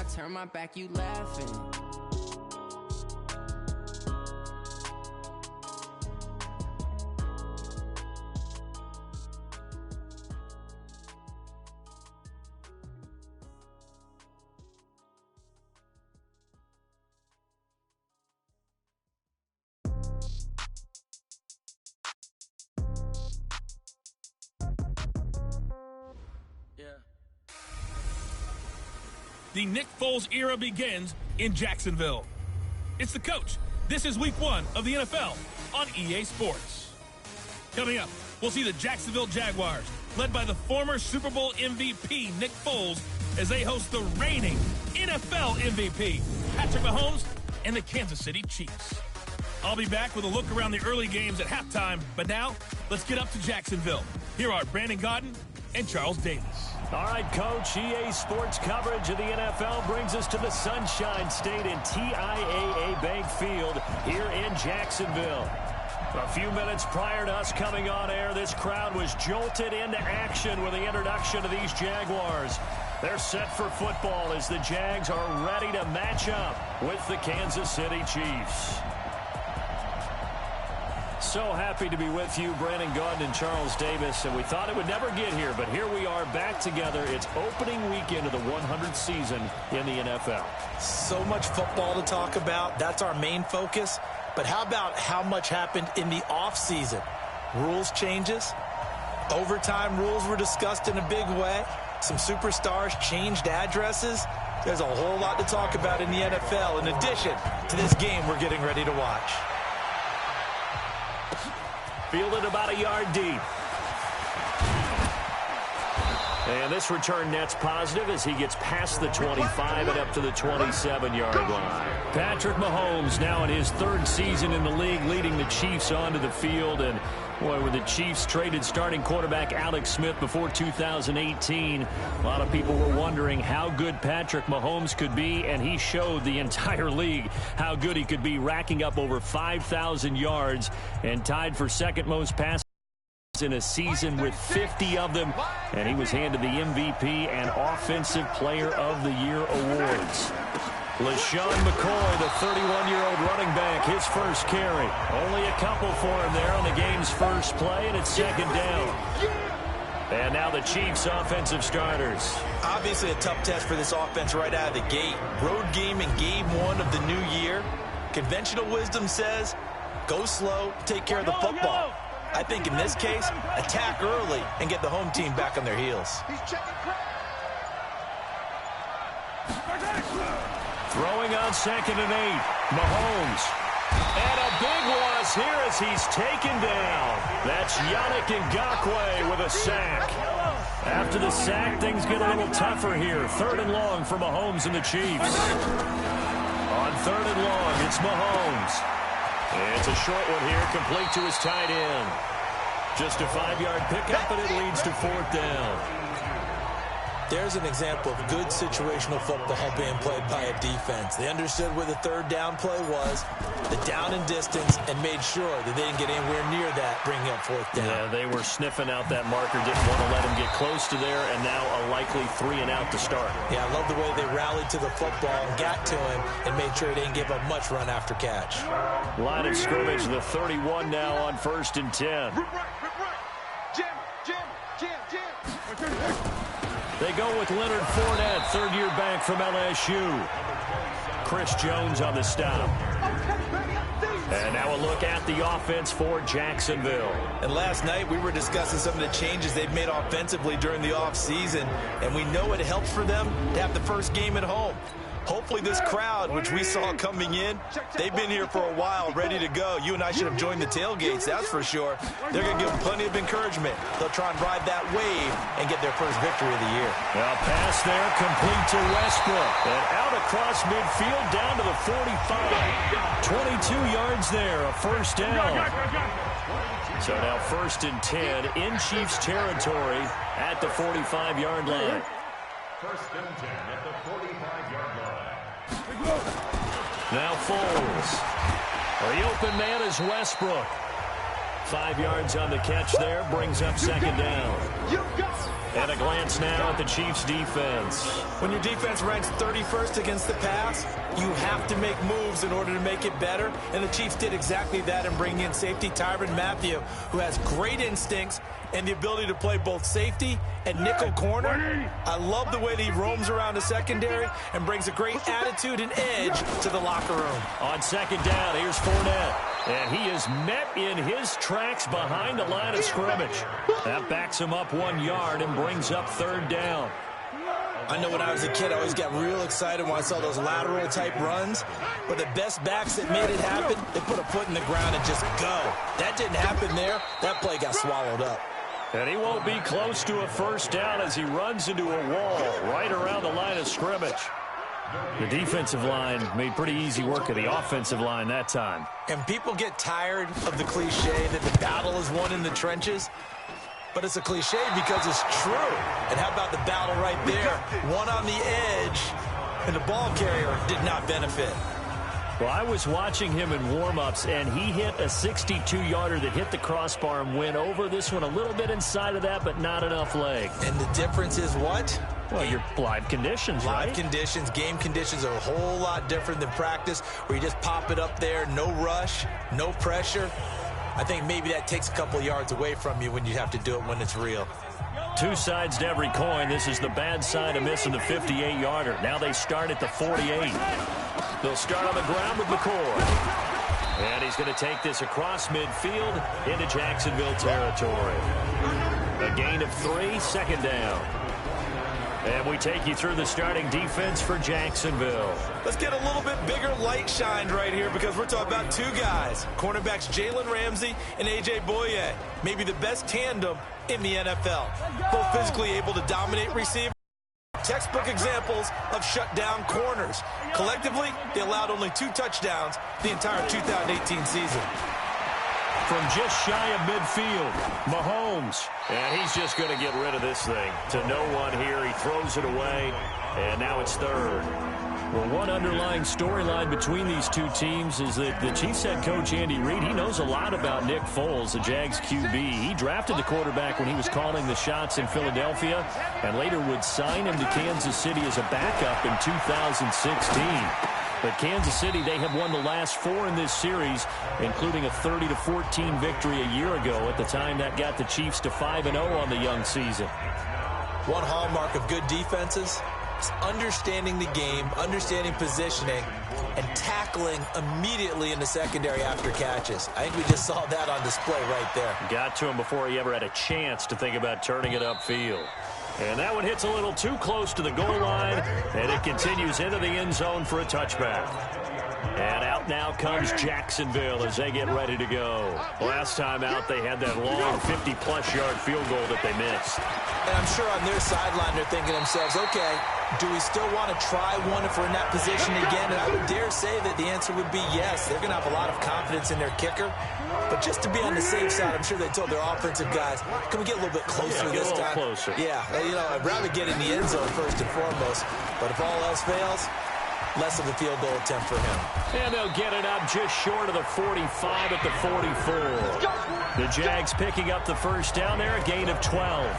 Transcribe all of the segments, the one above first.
I turn my back, you laughing. The Nick Foles era begins in Jacksonville. It's the coach. This is week 1 of the NFL on EA Sports. Coming up, we'll see the Jacksonville Jaguars, led by the former Super Bowl MVP Nick Foles, as they host the reigning NFL MVP Patrick Mahomes and the Kansas City Chiefs. I'll be back with a look around the early games at halftime, but now let's get up to Jacksonville. Here are Brandon Gaudin and Charles Davis. All right, Coach, EA Sports coverage of the NFL brings us to the Sunshine State in TIAA Bank Field here in Jacksonville. A few minutes prior to us coming on air, this crowd was jolted into action with the introduction of these Jaguars. They're set for football as the Jags are ready to match up with the Kansas City Chiefs. So happy to be with you, Brandon Gaudin and Charles Davis, and we thought it would never get here, but here we are back together. It's opening weekend of the 100th season in the NFL. So much football to talk about. That's our main focus. But how about how much happened in the offseason? Rules changes. Overtime rules were discussed in a big way. Some superstars changed addresses. There's a whole lot to talk about in the NFL in addition to this game we're getting ready to watch. Fielded about a yard deep. And this return net's positive as he gets past the 25 and up to the 27-yard line. Patrick Mahomes now in his 3rd season in the league, leading the Chiefs onto the field. And boy, when the Chiefs traded starting quarterback Alex Smith before 2018, a lot of people were wondering how good Patrick Mahomes could be, and he showed the entire league how good he could be, racking up over 5,000 yards and tied for second most passes in a season with 50 of them, and he was handed the MVP and Offensive Player of the Year awards. LaShawn McCoy, the 31-year-old running back, his first carry. Only a couple for him there on the game's first play, and it's second down. And now the Chiefs' offensive starters. Obviously a tough test for this offense right out of the gate. Road game in game 1 of the new year. Conventional wisdom says, go slow, take care of the football. I think in this case, attack early and get the home team back on their heels. Throwing on 2nd and 8, Mahomes. And a big loss here as he's taken down. That's Yannick Ngakoue with a sack. After the sack, things get a little tougher here. 3rd and long for Mahomes and the Chiefs. On 3rd and long, it's Mahomes. It's a short one here, complete to his tight end. Just a 5-yard pickup, and it leads to 4th down. There's an example of good situational football being played by a defense. They understood where the 3rd down play was, the down and distance, and made sure that they didn't get anywhere near that, bringing up 4th down. Yeah, they were sniffing out that marker, didn't want to let him get close to there, and now a likely 3 and out to start. Yeah, I love the way they rallied to the football and got to him and made sure he didn't give up much run after catch. Line of scrimmage, the 31 now on 1st and 10. They go with Leonard Fournette, 3rd-year back from LSU. Chris Jones on the stop. And now a look at the offense for Jacksonville. And last night we were discussing some of the changes they've made offensively during the offseason, and we know it helps for them to have the first game at home. Hopefully this crowd, which we saw coming in, they've been here for a while, ready to go. You and I should have joined the tailgates, that's for sure. They're going to give them plenty of encouragement. They'll try and ride that wave and get their first victory of the year. A pass there, complete to Westbrook. And out across midfield, down to the 45. 22 yards there, a first down. So now 1st and 10 in Chiefs territory at the 45-yard line. 1st and 10 at the 45-yard line. Now Foles. The open man is Westbrook. 5 yards on the catch there, brings up 2nd down. And a glance now at the Chiefs' defense. When your defense ranks 31st against the pass, you have to make moves in order to make it better. And the Chiefs did exactly that in bringing in safety Tyrann Mathieu, who has great instincts and the ability to play both safety and nickel corner. I love the way that he roams around the secondary and brings a great attitude and edge to the locker room. On second down, here's Fournette. And he is met in his tracks behind the line of scrimmage. That backs him up 1 yard and brings up third down. I know when I was a kid, I always got real excited when I saw those lateral type runs. But the best backs that made it happen, they put a foot in the ground and just go. That didn't happen there. That play got swallowed up. And he won't be close to a first down as he runs into a wall right around the line of scrimmage. The defensive line made pretty easy work of the offensive line that time. And people get tired of the cliche that the battle is won in the trenches. But it's a cliche because it's true. And how about the battle right there? One on the edge, and the ball carrier did not benefit. Well, I was watching him in warm-ups, and he hit a 62-yarder that hit the crossbar and went over. This one a little bit inside of that, but not enough leg. And the difference is what? Well, your live conditions, right? Live conditions, game conditions are a whole lot different than practice, where you just pop it up there, no rush, no pressure. I think maybe that takes a couple yards away from you when you have to do it when it's real. Two sides to every coin. This is the bad side of missing the 58-yarder. Now they start at the 48. They'll start on the ground with McCoy. And he's going to take this across midfield into Jacksonville territory. A gain of 3, second down. And we take you through the starting defense for Jacksonville. Let's get a little bit bigger light shined right here because we're talking about two guys. Cornerbacks Jalen Ramsey and A.J. Boye. Maybe the best tandem in the NFL. Both physically able to dominate receivers. Textbook examples of shutdown corners. Collectively, they allowed only 2 touchdowns the entire 2018 season. From just shy of midfield, Mahomes. And he's just going to get rid of this thing. To no one here, he throws it away, and now it's third. Well, one underlying storyline between these two teams is that the Chiefs head coach Andy Reid, he knows a lot about Nick Foles, the Jags QB. He drafted the quarterback when he was calling the shots in Philadelphia and later would sign him to Kansas City as a backup in 2016. But Kansas City, they have won the last 4 in this series, including a 30-14 victory a year ago. At the time, that got the Chiefs to 5-0 on the young season. One hallmark of good defenses is understanding the game, understanding positioning, and tackling immediately in the secondary after catches. I think we just saw that on display right there. Got to him before he ever had a chance to think about turning it upfield. And that one hits a little too close to the goal line, and it continues into the end zone for a touchback. And out now comes Jacksonville as they get ready to go. Last time out, they had that long 50-plus yard field goal that they missed. And I'm sure on their sideline they're thinking to themselves, okay, do we still want to try one if we're in that position again? And I would dare say that the answer would be yes. They're going to have a lot of confidence in their kicker. But just to be on the safe side, I'm sure they told their offensive guys, can we get a little bit closer this time? Closer. Yeah, you know, I'd rather get in the end zone first and foremost. But if all else fails, less of a field goal attempt for him. And they'll get it up just short of the 45 at the 44. The Jags picking up the first down there, a gain of 12.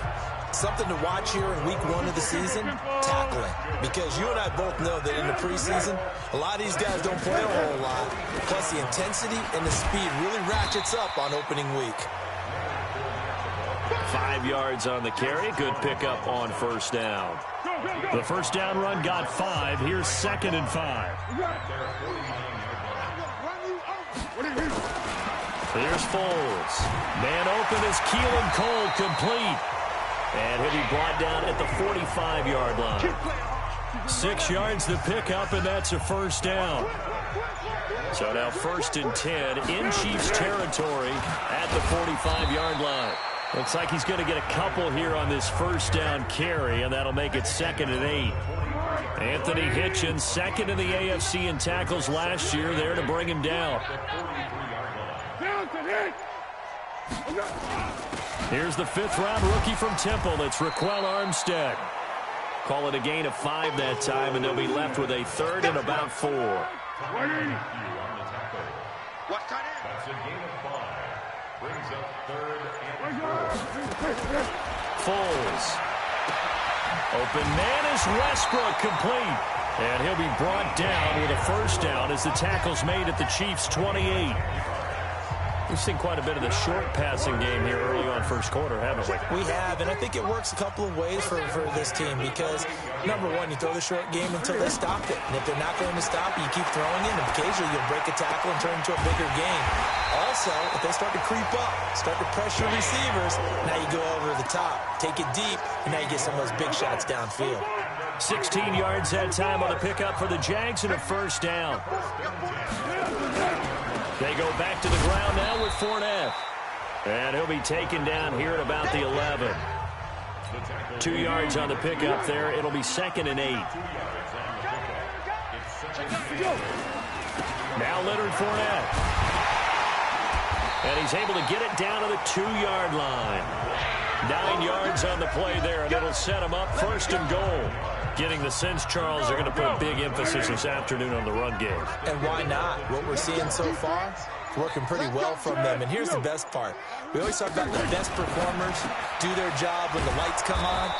Something to watch here in week 1 of the season, tackling. Because you and I both know that in the preseason, a lot of these guys don't play a whole lot. Plus the intensity and the speed really ratchets up on opening week. 5 yards on the carry. Good pickup on first down. The first down run got 5. Here's 2nd and 5. Here's Foles. Man open is Keelan Cole complete. And he'll be brought down at the 45-yard line. 6 yards to pick up, and that's a first down. So now 1st and 10 in Chiefs territory at the 45-yard line. Looks like he's going to get a couple here on this first down carry, and that'll make it 2nd and 8. Anthony Hitchens, 2nd in the AFC in tackles last year, there to bring him down. Here's the 5th-round rookie from Temple. It's Raquel Armstead. Call it a gain of 5 that time, and they'll be left with a 3rd and about 4. That's a gain of 5. Brings up 3rd and 4. Foles Open man is Westbrook, complete. And he'll be brought down with a first down as the tackle's made at the Chiefs' 28. We've seen quite a bit of the short passing game here early on first quarter, haven't we? We have, and I think it works a couple of ways for this team because, number one, you throw the short game until they stop it. And if they're not going to stop you, you keep throwing it, and occasionally you'll break a tackle and turn into a bigger game. Also, if they start to creep up, start to pressure receivers, now you go over the top, take it deep, and now you get some of those big shots downfield. 16 yards that time on the pickup for the Jags and a first down. They go back to the ground now with Fournette. And he'll be taken down here at about the 11. 2 yards on the pickup there. It'll be 2nd and 8. Now Leonard Fournette. And he's able to get it down to the 2-yard line. 9 yards on the play there, and it'll set him up 1st and goal. Getting the sense, Charles, they're going to put big emphasis this afternoon on the run game. And why not? What we're seeing so far, working pretty well from them. And here's the best part. We always talk about the best performers do their job when the lights come on.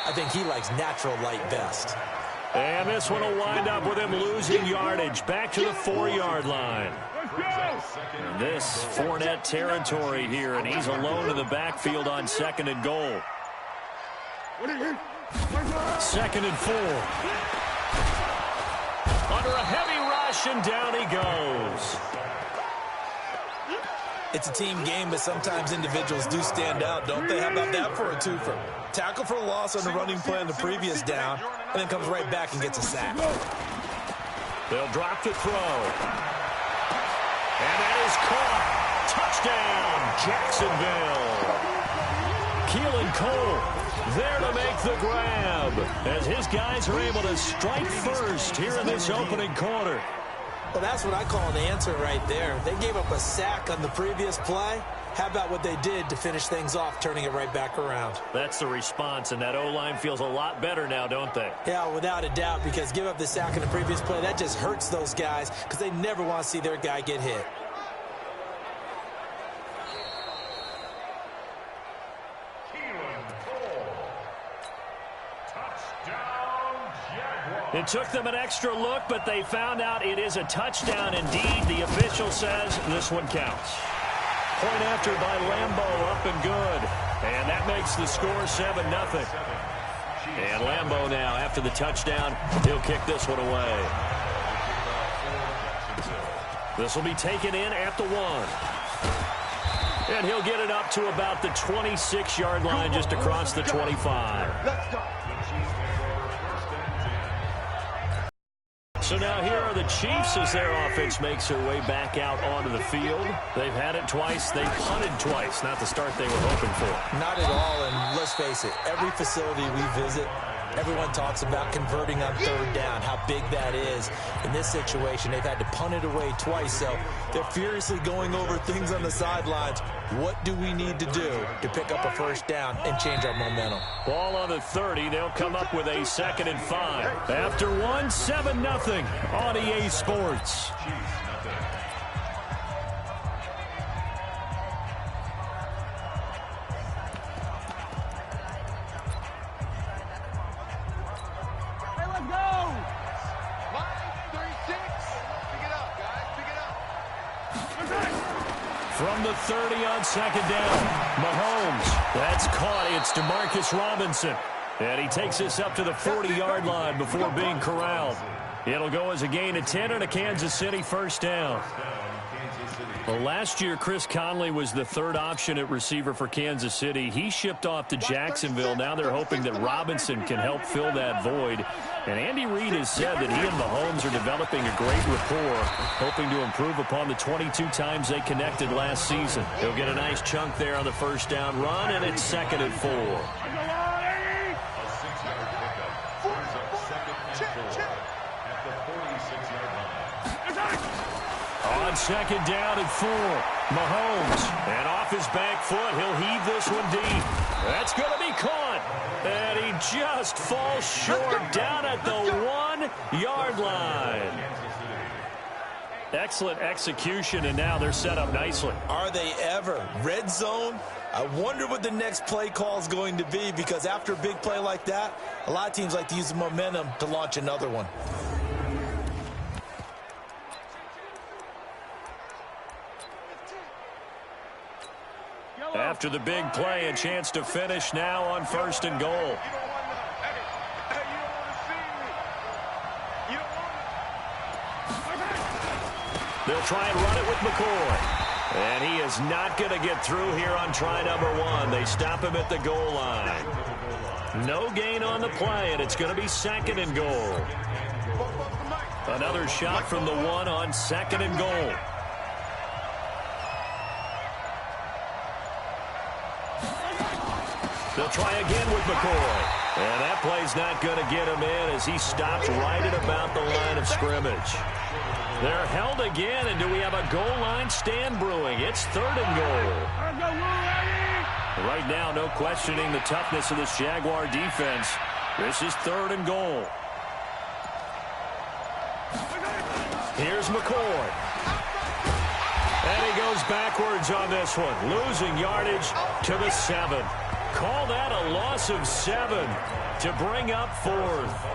I think he likes natural light best. And this one will wind up with him losing yardage. Back to the 4-yard line. This Fournette territory here, and he's alone in the backfield on 2nd and goal. 2nd and 4. Under a heavy rush, and down he goes. It's a team game, but sometimes individuals do stand out, don't they? How about that for a twofer? Tackle for a loss on the running play on the previous down, and then comes right back and gets a sack. They'll drop the throw. And that is caught. Touchdown, Jacksonville. Keelan Cole there to make the grab as his guys are able to strike first here in this opening quarter. Well, that's what I call an answer right there. They gave up a sack on the previous play. How about what they did to finish things off, turning it right back around? That's the response, and that O-line feels a lot better now, don't they? Yeah, without a doubt, because give up the sack in the previous play, that just hurts those guys because they never want to see their guy get hit. It took them an extra look, but they found out it is a touchdown indeed. The official says this one counts. Point after by Lambeau, up and good. And that makes the score 7-0. And Lambeau now, after the touchdown, he'll kick this one away. This will be taken in at the 1. And he'll get it up to about the 26-yard line, just across the 25. So now here are the Chiefs as their offense makes their way back out onto the field. They've had it twice. They've punted twice. Not the start they were hoping for. Not at all, and let's face it, every facility we visit, everyone talks about converting on 3rd down, how big that is. In this situation, they've had to punt it away twice, so they're furiously going over things on the sidelines. What do we need to do to pick up a first down and change our momentum? Ball on the 30. They'll come up with a 2nd and 5. After 1, 7-0 on EA Sports. From the 30 on 2nd down, Mahomes. That's caught. It's Demarcus Robinson. And he takes this up to the 40-yard line before being corralled. It'll go as a gain of 10 and a Kansas City first down. Well, last year, Chris Conley was the 3rd option at receiver for Kansas City. He shipped off to Jacksonville. Now they're hoping that Robinson can help fill that void. And Andy Reid has said that he and Mahomes are developing a great rapport, hoping to improve upon the 22 times they connected last season. He'll get a nice chunk there on the first down run, and it's 2nd and 4. On 2nd down and 4, Mahomes. And off his back foot, he'll heave this one deep. That's going to be caught. And he just falls short down at the 1-yard line. Excellent execution, and now they're set up nicely. Are they ever? Red zone? I wonder what the next play call is going to be, because after a big play like that, a lot of teams like to use the momentum to launch another one. After the big play, a chance to finish now on 1st and goal. They'll try and run it with McCoy. And he is not going to get through here on try number 1. They stop him at the goal line. No gain on the play, and it's going to be 2nd and goal. Another shot from the 1 on 2nd and goal. They'll try again with McCoy. And that play's not going to get him in as he stops right at about the line of scrimmage. They're held again, and do we have a goal line stand brewing? It's 3rd and goal. Right now, no questioning the toughness of this Jaguar defense. This is 3rd and goal. Here's McCoy. And he goes backwards on this one, losing yardage to the 7. Call that a loss of 7 to bring up 4th.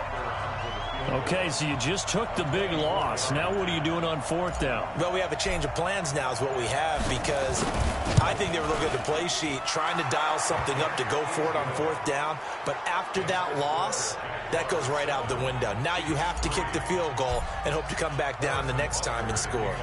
Okay, so you just took the big loss. Now what are you doing on 4th down? Well, we have a change of plans now is what we have, because I think they were looking at the play sheet, trying to dial something up to go for it on 4th down. But after that loss, that goes right out the window. Now you have to kick the field goal and hope to come back down the next time and score.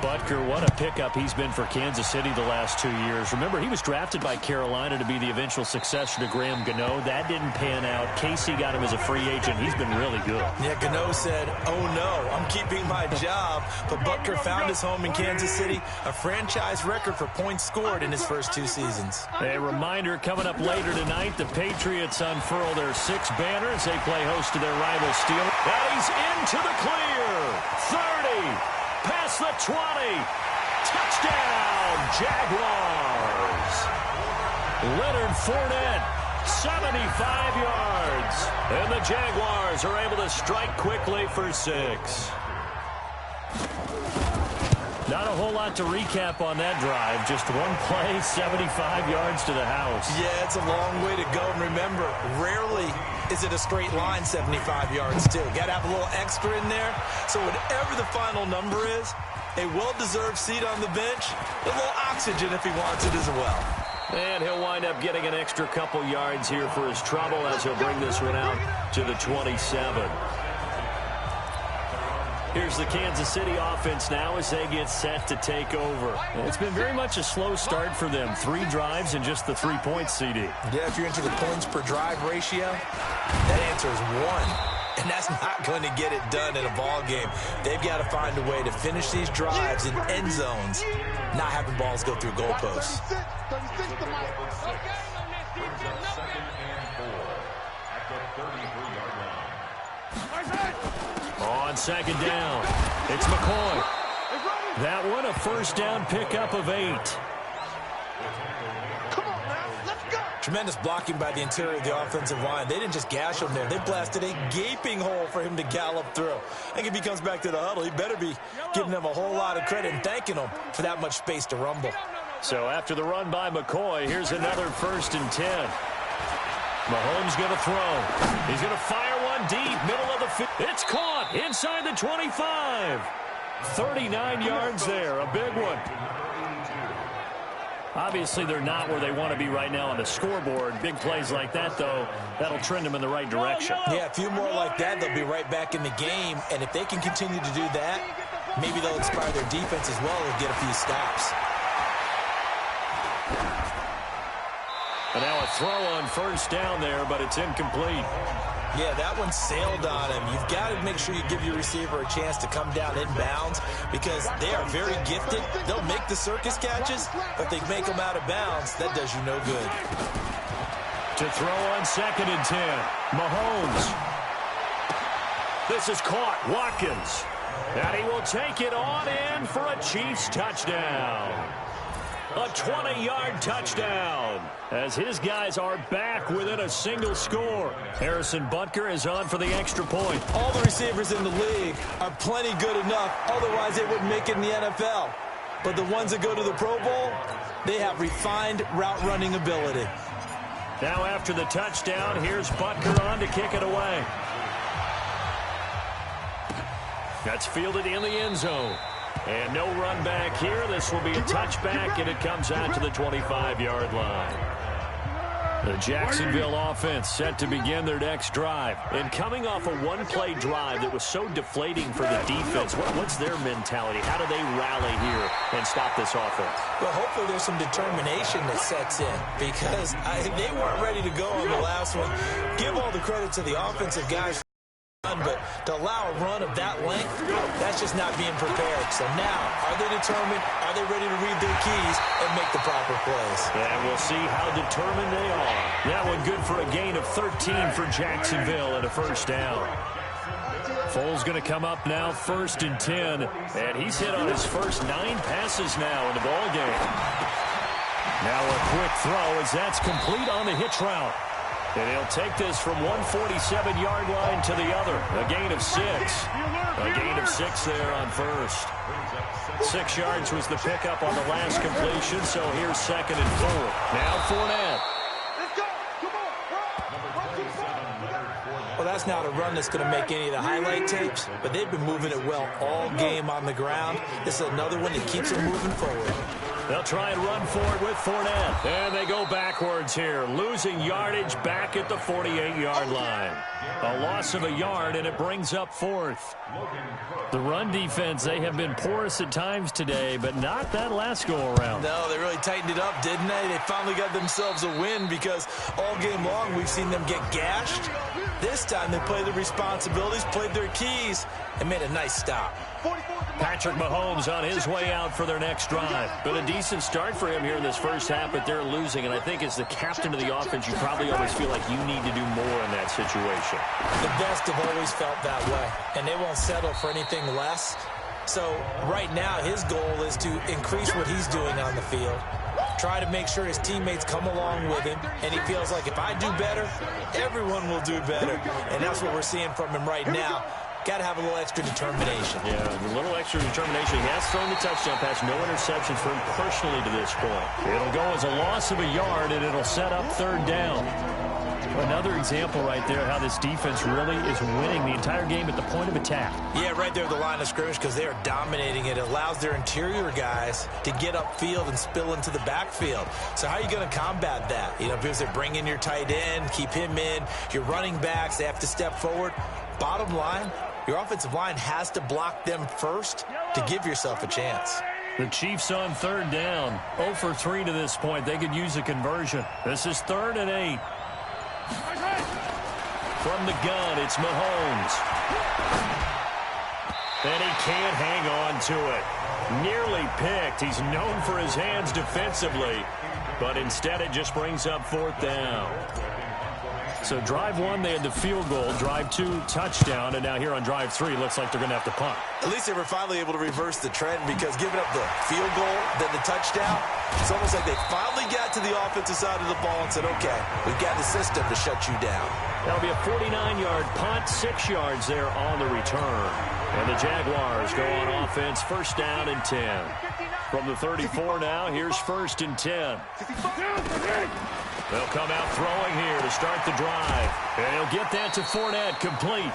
Butker, what a pickup he's been for Kansas City the last 2 years. Remember, he was drafted by Carolina to be the eventual successor to Graham Gano. That didn't pan out. Casey got him as a free agent. He's been really good. Yeah, Gano said, oh no, I'm keeping my job. But Butker found his home in Kansas City, a franchise record for points scored in his first 2 seasons. A reminder, coming up later tonight, the Patriots unfurl their 6 banners. They play host to their rival Steelers. And he's into the clear. 30. Past the 20. Touchdown, Jaguars. Leonard Fournette, 75 yards. And the Jaguars are able to strike quickly for 6. Not a whole lot to recap on that drive. Just one play, 75 yards to the house. Yeah, it's a long way to go. And remember, rarely is it a straight line 75 yards, too. Got to have a little extra in there. So whatever the final number is, a well-deserved seat on the bench, a little oxygen if he wants it as well. And he'll wind up getting an extra couple yards here for his trouble as he'll bring this one out to the 27. Here's the Kansas City offense now as they get set to take over. It's been very much a slow start for them. 3 drives and just the 3 points, CD. Yeah, if you're into the points per drive ratio, that answer is 1. And that's not going to get it done in a ball game. They've got to find a way to finish these drives in end zones, not having balls go through goalposts. On 2nd down, it's McCoy. That one a 1st down pickup of 8. Tremendous blocking by the interior of the offensive line. They didn't just gash him there. They blasted a gaping hole for him to gallop through. I think if he comes back to the huddle, he better be giving them a whole lot of credit and thanking them for that much space to rumble. So after the run by McCoy, here's another 1st and 10. Mahomes going to throw. He's going to fire one deep, middle of the field. It's caught inside the 25. 39 yards there, a big one. Obviously, they're not where they want to be right now on the scoreboard. Big plays like that, though, that'll trend them in the right direction. Yeah, a few more like that, they'll be right back in the game. And if they can continue to do that, maybe they'll inspire their defense as well and get a few stops. And now a throw on 1st down there, but it's incomplete. Yeah, that one sailed on him. You've got to make sure you give your receiver a chance to come down inbounds because they are very gifted. They'll make the circus catches, but they make them out of bounds. That does you no good. To throw on 2nd and 10, Mahomes. This is caught, Watkins. And he will take it on in for a Chiefs touchdown. A 20-yard touchdown as his guys are back within a single score. Harrison Butker is on for the extra point. All the receivers in the league are plenty good enough. Otherwise, they wouldn't make it in the NFL. But the ones that go to the Pro Bowl, they have refined route running ability. Now after the touchdown, here's Butker on to kick it away. That's fielded in the end zone. And no run back here. This will be a touchback, and it comes out to the 25-yard line. The Jacksonville offense set to begin their next drive. And coming off a one-play drive that was so deflating for the defense, what's their mentality? How do they rally here and stop this offense? Well, hopefully there's some determination that sets in because they weren't ready to go on the last one. Give all the credit to the offensive guys. But to allow a run of that length, that's just not being prepared. So now, are they determined? Are they ready to read their keys and make the proper plays? And we'll see how determined they are. That one good for a gain of 13 for Jacksonville and a first down. Foles going to come up now, 1st and 10. And he's hit on his first 9 passes now in the ball game. Now a quick throw as that's complete on the hitch route. And he'll take this from 147-yard line to the other. A gain of 6. A gain of 6 there on first. 6 yards was the pickup on the last completion, so here's 2nd and 4. Now Fournette. Well, that's not a run that's going to make any of the highlight tapes, but they've been moving it well all game on the ground. This is another one that keeps them moving forward. They'll try and run for it with Fournette. And they go backwards here, losing yardage back at the 48-yard line. A loss of a yard, and it brings up 4th. The run defense, they have been porous at times today, but not that last go-around. No, they really tightened it up, didn't they? They finally got themselves a win because all game long we've seen them get gashed. This time they played the responsibilities, played their keys, and made a nice stop. Patrick Mahomes on his way out for their next drive. But a decent start for him here in this first half, but they're losing. And I think as the captain of the offense, you probably always feel like you need to do more in that situation. The best have always felt that way, and they won't settle for anything less. So right now his goal is to increase what he's doing on the field, try to make sure his teammates come along with him, and he feels like if I do better, everyone will do better. And that's what we're seeing from him right now. Got to have a little extra determination. Yeah, a little extra determination. He has thrown the touchdown pass, no interceptions for him personally to this point. It'll go as a loss of a yard, and it'll set up 3rd down. Another example right there how this defense really is winning the entire game at the point of attack. Yeah, right there at the line of scrimmage because they are dominating it. It allows their interior guys to get upfield and spill into the backfield. So how are you going to combat that? You know, because they bring in your tight end, keep him in. Your running backs, they have to step forward. Bottom line, your offensive line has to block them first to give yourself a chance. The Chiefs on 3rd down. 0 for 3 to this point. They could use a conversion. This is 3rd and 8. From the gun, it's Mahomes. And he can't hang on to it. Nearly picked. He's known for his hands defensively. But instead it just brings up 4th down. So drive 1, they had the field goal. Drive 2, touchdown. And now here on drive 3, looks like they're going to have to punt. At least they were finally able to reverse the trend because giving up the field goal, then the touchdown, it's almost like they finally got to the offensive side of the ball and said, okay, we've got the system to shut you down. That'll be a 49-yard punt, 6 yards there on the return. And the Jaguars go on offense, 1st down and 10. From the 34 now, here's 1st and 10. They'll come out throwing here to start the drive. And he'll get that to Fournette, complete.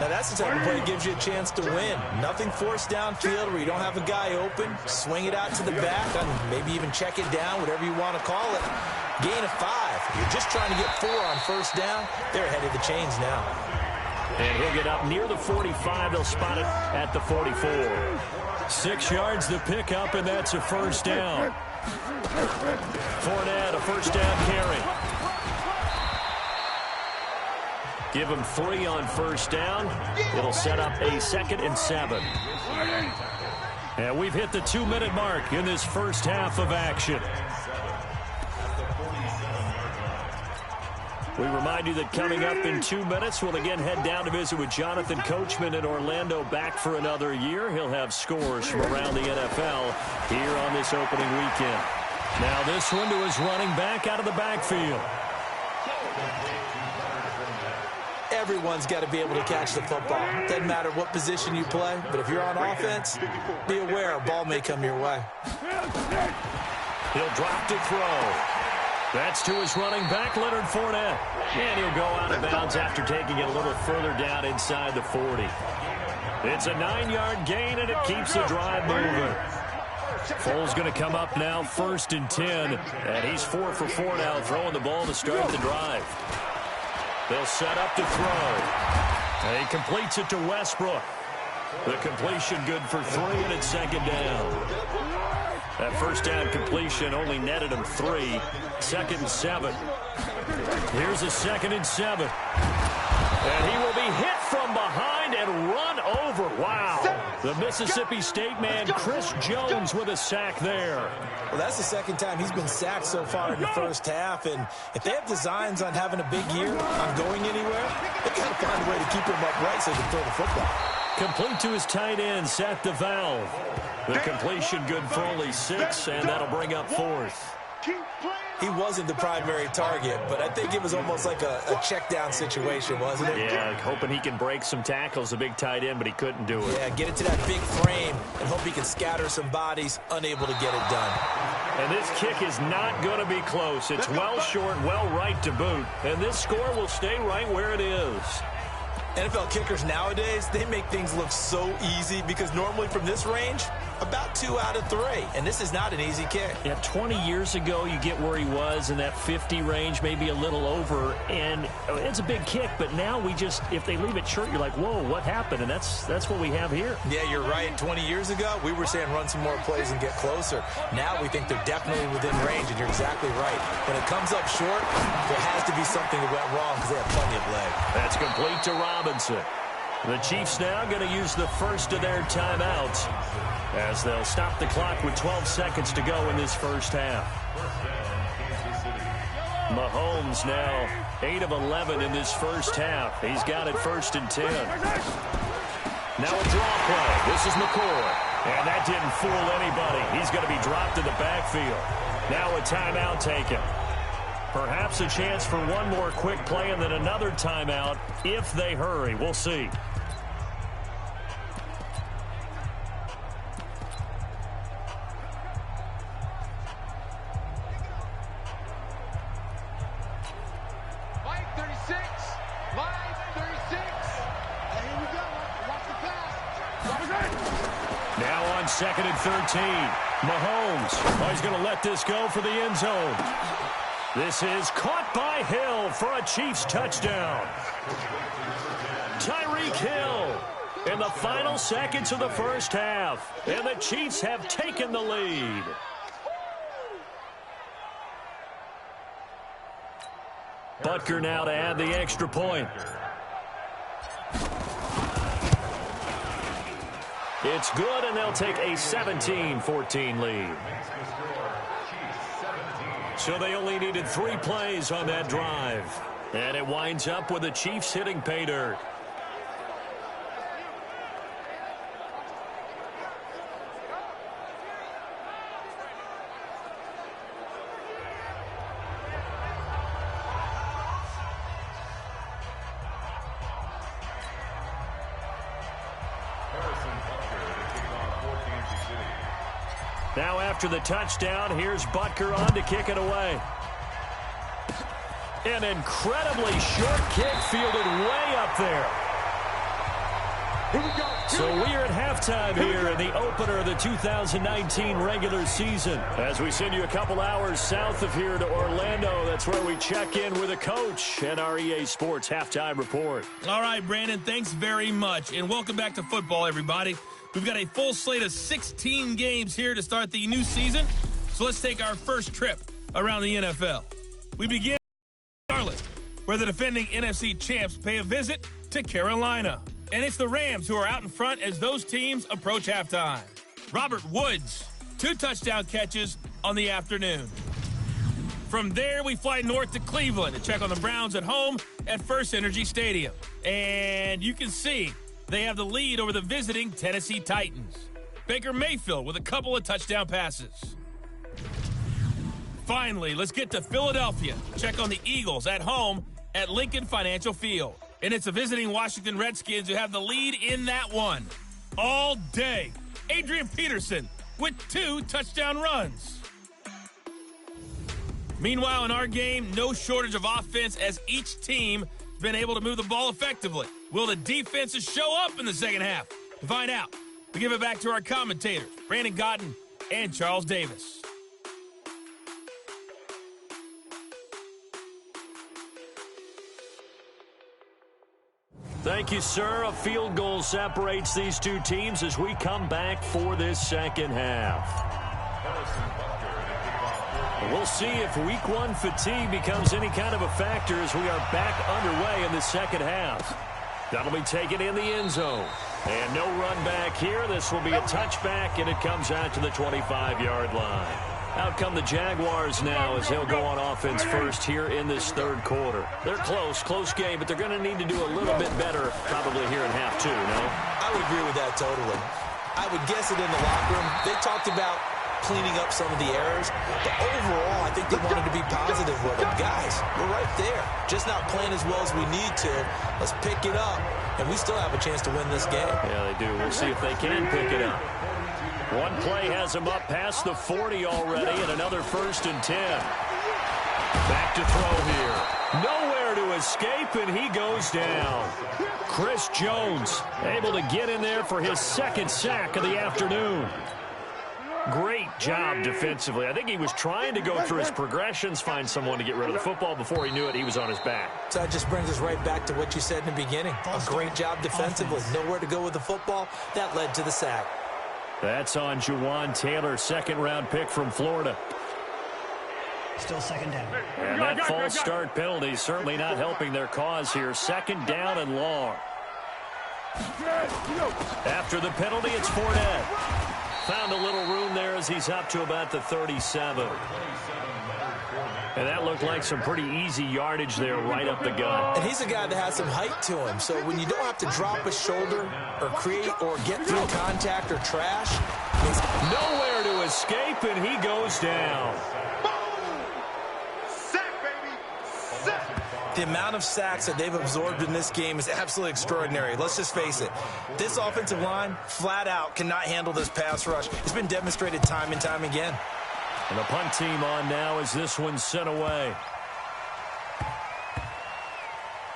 Now that's the type of play that gives you a chance to win. Nothing forced downfield where you don't have a guy open. Swing it out to the back, and maybe even check it down, whatever you want to call it. Gain of 5. You're just trying to get 4 on 1st down. They're ahead of the chains now. And he'll get up near the 45. They'll spot it at the 44. 6 yards the pickup, and that's a 1st down. Fournette, a 1st down carry. Give him 3 on 1st down. It'll set up a 2nd and 7. And we've hit the 2-minute mark in this first half of action. We remind you that coming up in 2 minutes, we'll again head down to visit with Jonathan Coachman in Orlando, back for another year. He'll have scores from around the NFL here on this opening weekend. Now this one to his running back out of the backfield. Everyone's got to be able to catch the football. Doesn't matter what position you play, but if you're on offense, be aware a ball may come your way. He'll drop to throw. That's to his running back, Leonard Fournette. And he'll go out of bounds after taking it a little further down inside the 40. It's a 9-yard gain, and it keeps the drive moving. Foles going to come up now, 1st and 10. And he's 4 for 4 now, throwing the ball to start the drive. They'll set up to throw. And he completes it to Westbrook. The completion good for 3, and it's 2nd down. That first down completion only netted him 3. 2nd and 7. Here's a 2nd and 7. And he will be hit from behind and run over. Wow. The Mississippi State man, Chris Jones, with a sack there. Well, that's the 2nd time he's been sacked so far in the first half. And if they have designs on having a big year, on going anywhere, they've got to find a way to keep him upright so he can throw the football. Complete to his tight end, Seth DeValve. The completion good for only 6, and that'll bring up 4th. He wasn't the primary target, but I think it was almost like a check down situation, wasn't it? Yeah, hoping he can break some tackles, a big tight end, but he couldn't do it. Yeah, get it to that big frame and hope he can scatter some bodies, unable to get it done. And this kick is not going to be close. It's well short, well right to boot, and this score will stay right where it is. NFL kickers nowadays, they make things look so easy because normally from this range, about 2 out of 3. And this is not an easy kick. Yeah, 20 years ago, you get where he was in that 50 range, maybe a little over. And it's a big kick, but now we just, if they leave it short, you're like, whoa, what happened? And that's what we have here. Yeah, you're right. 20 years ago, we were saying run some more plays and get closer. Now we think they're definitely within range, and you're exactly right. When it comes up short, there has to be something that went wrong because they have plenty of leg. That's complete to Robinson. The Chiefs now going to use the first of their timeouts as they'll stop the clock with 12 seconds to go in this first half. Mahomes now 8 of 11 in this first half. He's got it 1st and 10. Now a draw play. This is McCoy. And that didn't fool anybody. He's going to be dropped in the backfield. Now a timeout taken. Perhaps a chance for one more quick play and then another timeout if they hurry. We'll see. Now on 2nd and 13. Mahomes. He's going to let this go for the end zone. This is caught by Hill for a Chiefs touchdown. Tyreek Hill in the final seconds of the first half. And the Chiefs have taken the lead. Butker now to add the extra point. It's good, and they'll take a 17-14 lead. So they only needed 3 plays on that drive. And it winds up with the Chiefs hitting pay dirt. Now after the touchdown, here's Butker on to kick it away. An incredibly short kick fielded way up there. So we are at halftime here in the opener of the 2019 regular season. As we send you a couple hours south of here to Orlando, that's where we check in with a coach and our EA Sports halftime report. All right, Brandon, thanks very much. And welcome back to football, everybody. We've got a full slate of 16 games here to start the new season. So let's take our first trip around the NFL. We begin in Charlotte, where the defending NFC champs pay a visit to Carolina. And it's the Rams who are out in front as those teams approach halftime. Robert Woods, 2 touchdown catches on the afternoon. From there, we fly north to Cleveland to check on the Browns at home at First Energy Stadium. And you can see they have the lead over the visiting Tennessee Titans. Baker Mayfield with a couple of touchdown passes. Finally, let's get to Philadelphia. Check on the Eagles at home at Lincoln Financial Field. And it's the visiting Washington Redskins who have the lead in that one. All day, Adrian Peterson with 2 touchdown runs. Meanwhile, in our game, no shortage of offense as each team has been able to move the ball effectively. Will the defenses show up in the second half? To find out, we give it back to our commentators, Brandon Godden and Charles Davis. Thank you, sir. A field goal separates these two teams as we come back for this second half. We'll see if week 1 fatigue becomes any kind of a factor as we are back underway in the second half. That'll be taken in the end zone. And no run back here. This will be a touchback, and it comes out to the 25-yard line. Out come the Jaguars now as they'll go on offense first here in this third quarter. They're close game, but they're going to need to do a little bit better probably here in half 2, no? I would agree with that totally. I would guess it in the locker room. They talked about cleaning up some of the errors, but overall, I think they wanted to be positive with them. Guys, we're right there. Just not playing as well as we need to. Let's pick it up, and we still have a chance to win this game. Yeah, they do. We'll see if they can pick it up. One play has them up past the 40 already, and another 1st and 10. Back to throw here. Nowhere to escape, and he goes down. Chris Jones able to get in there for his 2nd sack of the afternoon. Great job defensively. I think he was trying to go through his progressions, find someone to get rid of the football. Before he knew it, he was on his back. So that just brings us right back to what you said in the beginning. A great job defensively. Nowhere to go with the football. That led to the sack. That's on Juwan Taylor, 2nd-round pick from Florida. Still 2nd down. And that false start penalty certainly not helping their cause here. 2nd down and long. After the penalty, it's Fournette. Found a little room there as he's up to about the 37. And that looked like some pretty easy yardage there right up the gut. And he's a guy that has some height to him. So when you don't have to drop a shoulder or create or get through contact or trash. Nowhere to escape, and he goes down. The amount of sacks that they've absorbed in this game is absolutely extraordinary. Let's just face it. This offensive line, flat out, cannot handle this pass rush. It's been demonstrated time and time again. And the punt team on now as this one's sent away.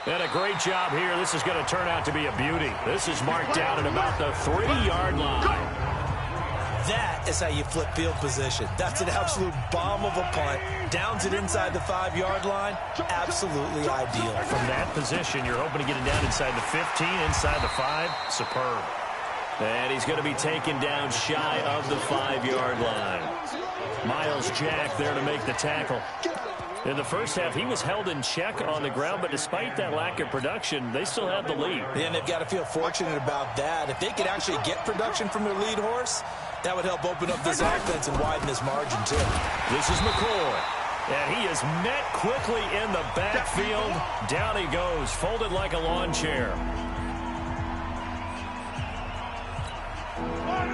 And a great job here. This is going to turn out to be a beauty. This is marked down at about the 3-yard line. That is how you flip field position. That's an absolute bomb of a punt. Downs it inside the 5-yard line. Absolutely ideal. From that position, you're hoping to get it down inside the 15, inside the 5. Superb. And he's going to be taken down shy of the 5-yard line. Miles Jack there to make the tackle. In the first half, he was held in check on the ground, but despite that lack of production, they still have the lead. And they've got to feel fortunate about that. If they could actually get production from their lead horse, that would help open up this offense and widen this margin, too. This is McCoy. And he is met quickly in the backfield. Down he goes, folded like a lawn chair.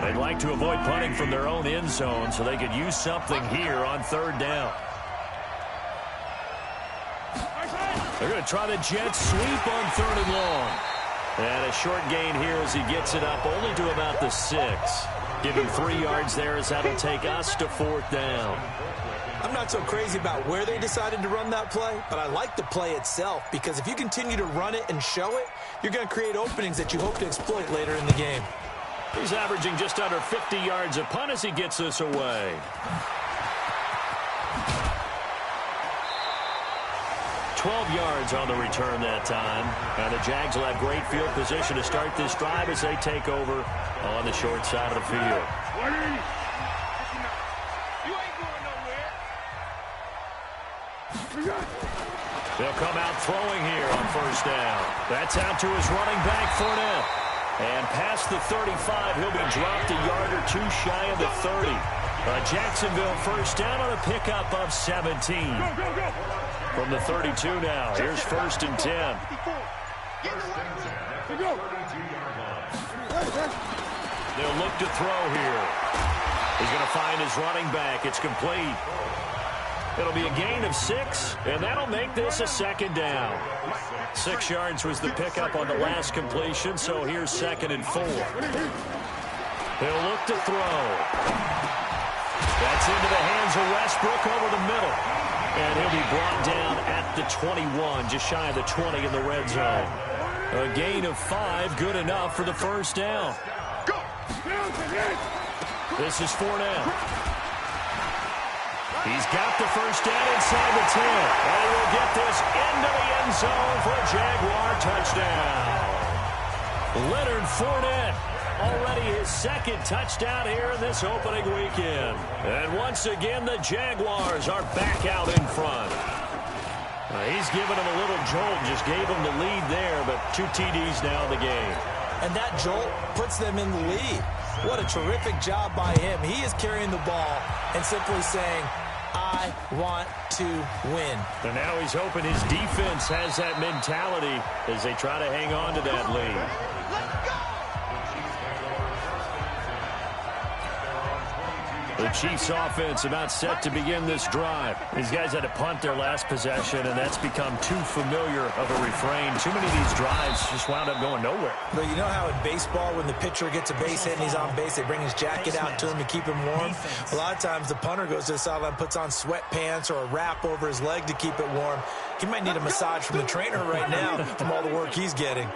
They'd like to avoid punting from their own end zone so they could use something here on 3rd down. They're going to try the jet sweep on 3rd and long. And a short gain here as he gets it up only to about the 6. Give him 3 yards there as that'll take us to 4th down. I'm not so crazy about where they decided to run that play, but I like the play itself because if you continue to run it and show it, you're going to create openings that you hope to exploit later in the game. He's averaging just under 50 yards a punt as he gets this away. 12 yards on the return that time. And the Jags will have great field position to start this drive as they take over on the short side of the field. They'll come out throwing here on 1st down. That's out to his running back, Fournette. And past the 35, he'll be dropped a yard or 2 shy of the 30. A Jacksonville first down on a pickup of 17. From the 32 now, here's 1st and 10. They'll look to throw here. He's going to find his running back. It's complete. It'll be a gain of 6, and that'll make this a 2nd down. 6 yards was the pickup on the last completion, so here's 2nd and 4. He'll look to throw. That's into the hands of Westbrook over the middle. And he'll be brought down at the 21, just shy of the 20 in the red zone. A gain of 5, good enough for the 1st down. This is Fournette. He's got the 1st down inside the 10. And he will get this into the end zone for a Jaguar touchdown. Leonard Fournette, already his 2nd touchdown here in this opening weekend. And once again, the Jaguars are back out in front. He's given him a little jolt, just gave him the lead there, but 2 TDs now in the game. And that jolt puts them in the lead. What a terrific job by him. He is carrying the ball and simply saying, I want to win. And now he's hoping his defense has that mentality as they try to hang on to that lead. The Chiefs offense about set to begin this drive. These guys had to punt their last possession, and that's become too familiar of a refrain. Too many of these drives just wound up going nowhere. But you know how in baseball, when the pitcher gets a base hit and he's on base, they bring his jacket out to him to keep him warm? A lot of times the punter goes to the sideline, puts on sweatpants or a wrap over his leg to keep it warm. He might need a massage from the trainer right now from all the work he's getting.